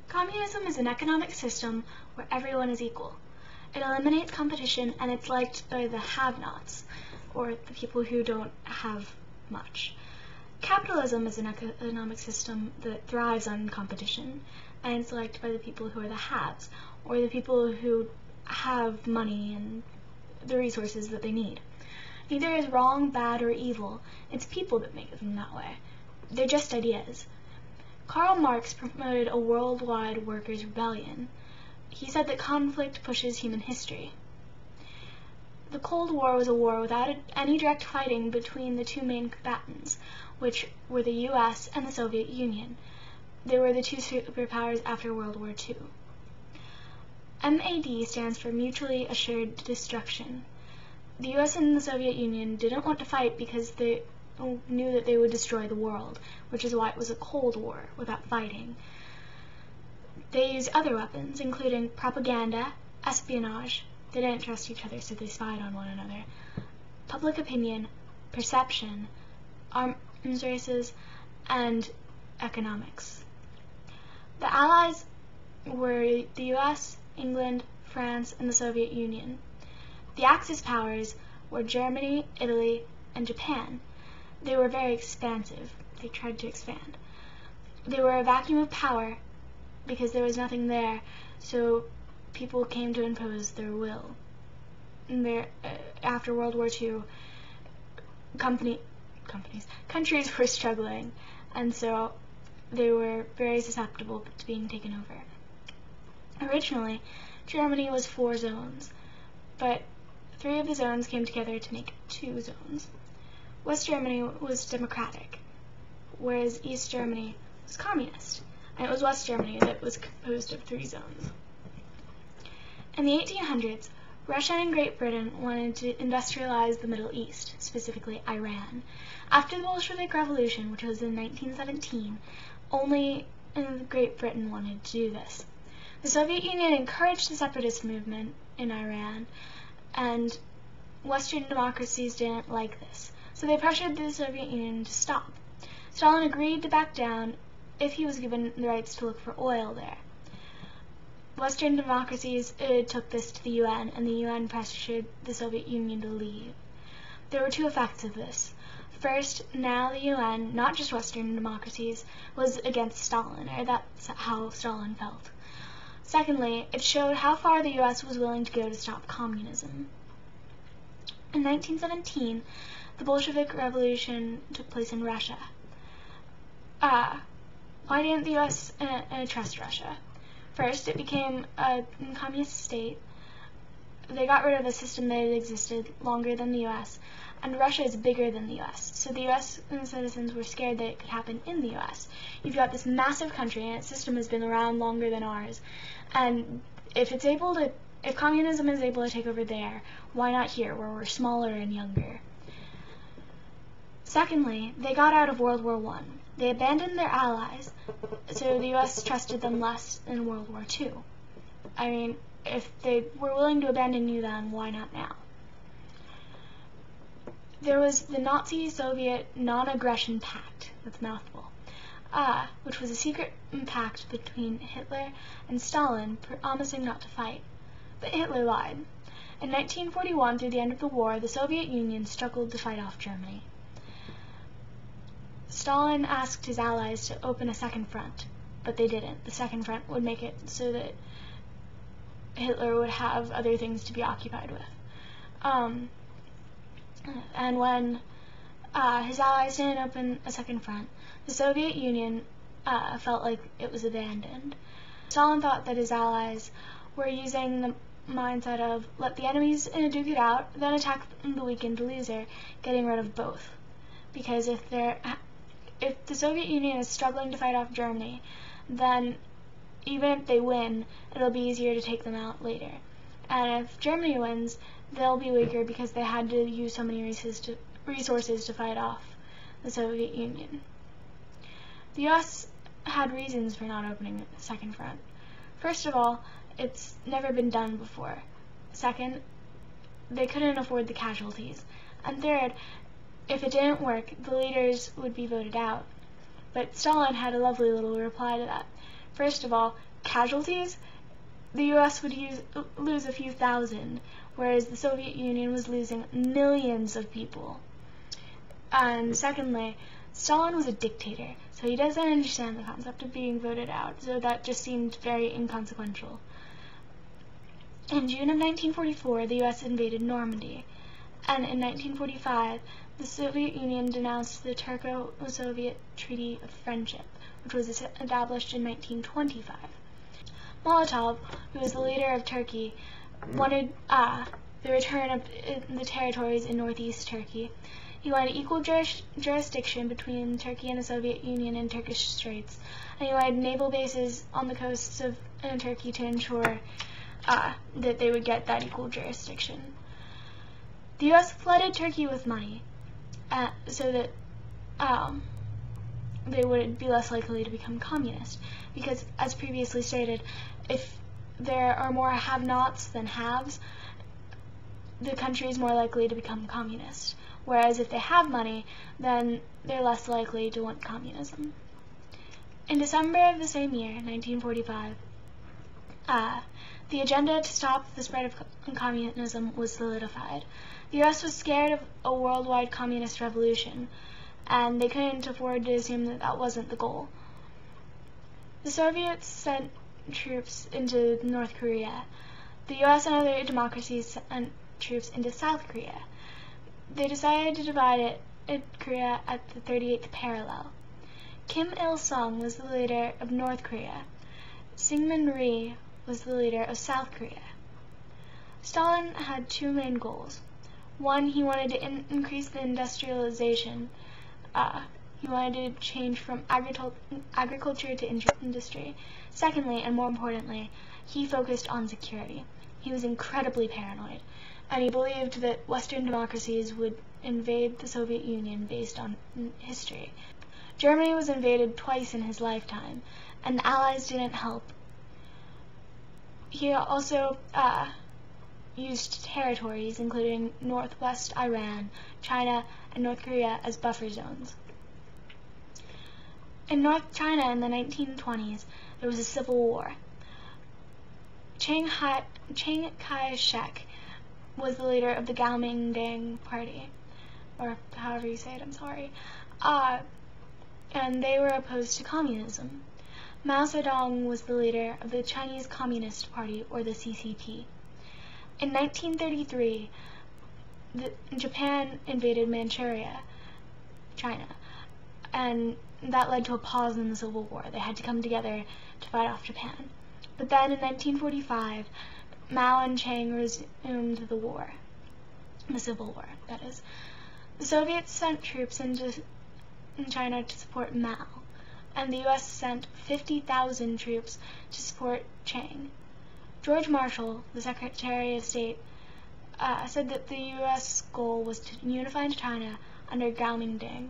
Communism is an economic system where everyone is equal. It eliminates competition, and it's liked by the have-nots, or the people who don't have much. Capitalism is an economic system that thrives on competition, and it's liked by the people who are the haves, or the people who have money and the resources that they need. Neither is wrong, bad, or evil. It's people that make them that way. They're just ideas. Karl Marx promoted a worldwide workers' rebellion. He said that conflict pushes human history. The Cold War was a war without any direct fighting between the two main combatants, which were the U.S. and the Soviet Union. They were the two superpowers after World War II. MAD stands for Mutually Assured Destruction. The U.S. and the Soviet Union didn't want to fight because they knew that they would destroy the world, which is why it was a Cold War without fighting. They used other weapons, including propaganda, espionage. They didn't trust each other, so they spied on one another. Public opinion, perception, arms races, and economics. The Allies were the US, England, France, and the Soviet Union. The Axis powers were Germany, Italy, and Japan. They were very expansive. They tried to expand. They were a vacuum of power because there was nothing there, so people came to impose their will. After World War II, countries were struggling, and so they were very susceptible to being taken over. Originally, Germany was 4 zones, but 3 of the zones came together to make 2 zones. West Germany was democratic, whereas East Germany was communist, and it was West Germany that was composed of 3 zones. In the 1800s, Russia and Great Britain wanted to industrialize the Middle East, specifically Iran. After the Bolshevik Revolution, which was in 1917, only Great Britain wanted to do this. The Soviet Union encouraged the separatist movement in Iran, and Western democracies didn't like this, so they pressured the Soviet Union to stop. Stalin agreed to back down if he was given the rights to look for oil there. Western democracies took this to the UN, and the UN pressured the Soviet Union to leave. There were 2 effects of this. First, now the UN, not just Western democracies, was against Stalin, or that's how Stalin felt. Secondly, it showed how far the US was willing to go to stop communism. In 1917, the Bolshevik Revolution took place in Russia. Why didn't the US trust Russia? First, it became a communist state. They got rid of a system that had existed longer than the US, and Russia is bigger than the US, so the US citizens were scared that it could happen in the US. You've got this massive country, and its system has been around longer than ours, and if communism is able to take over there, why not here, where we're smaller and younger? Secondly, they got out of World War I. They abandoned their allies, so the U.S. trusted them less in World War II. I mean, if they were willing to abandon you then, why not now? There was the Nazi-Soviet Non-Aggression Pact, that's a mouthful, which was a secret pact between Hitler and Stalin promising not to fight. But Hitler lied. In 1941, through the end of the war, the Soviet Union struggled to fight off Germany. Stalin asked his allies to open a second front, but they didn't. The second front would make it so that Hitler would have other things to be occupied with. And when his allies didn't open a second front, the Soviet Union felt like it was abandoned. Stalin thought that his allies were using the mindset of let the enemies duke it out, then attack the weak and the loser, getting rid of both. Because if the Soviet Union is struggling to fight off Germany, then even if they win, it'll be easier to take them out later. And if Germany wins, they'll be weaker because they had to use so many resources to fight off the Soviet Union. The U.S. had reasons for not opening the second front. First of all, it's never been done before. Second, they couldn't afford the casualties. And third, if it didn't work, the leaders would be voted out. But Stalin had a lovely little reply to that. First of all, casualties. The U.S. would lose a few thousand, whereas the Soviet Union was losing millions of people. And secondly, Stalin was a dictator, so he doesn't understand the concept of being voted out, so that just seemed very inconsequential. In June of 1944, the U.S. invaded Normandy, and in 1945, the Soviet Union denounced the Turco-Soviet Treaty of Friendship, which was established in 1925. Molotov, who was the leader of Turkey, wanted the return of the territories in northeast Turkey. He wanted equal jurisdiction between Turkey and the Soviet Union in Turkish Straits, and he wanted naval bases on the coasts of Turkey to ensure that they would get that equal jurisdiction. The U.S. flooded Turkey with money so that they would be less likely to become communist, because, as previously stated, if there are more have-nots than haves, the country is more likely to become communist, whereas if they have money, then they're less likely to want communism. In December of the same year, 1945, the agenda to stop the spread of communism was solidified. The U.S. was scared of a worldwide communist revolution, and they couldn't afford to assume that that wasn't the goal. The Soviets sent troops into North Korea. The U.S. and other democracies sent troops into South Korea. They decided to divide Korea at the 38th parallel. Kim Il-sung was the leader of North Korea. Syngman Rhee was the leader of South Korea. Stalin had two main goals. One, he wanted to increase the industrialization. He wanted to change from agriculture to industry. Secondly, and more importantly, he focused on security. He was incredibly paranoid, and he believed that Western democracies would invade the Soviet Union based on history. Germany was invaded twice in his lifetime, and the Allies didn't help. He also used territories, including northwest Iran, China, and North Korea, as buffer zones. In North China in the 1920s, there was a civil war. Chiang Kai-shek was the leader of the Kuomintang Party, or however you say it, I'm sorry, and they were opposed to communism. Mao Zedong was the leader of the Chinese Communist Party, or the CCP. In 1933, Japan invaded Manchuria, China, and that led to a pause in the Civil War. They had to come together to fight off Japan. But then in 1945, Mao and Chiang resumed the war, the Civil War, that is. The Soviets sent troops into China to support Mao, and the U.S. sent 50,000 troops to support Chiang. George Marshall, the Secretary of State, said that the U.S. goal was to unify China under Kuomintang.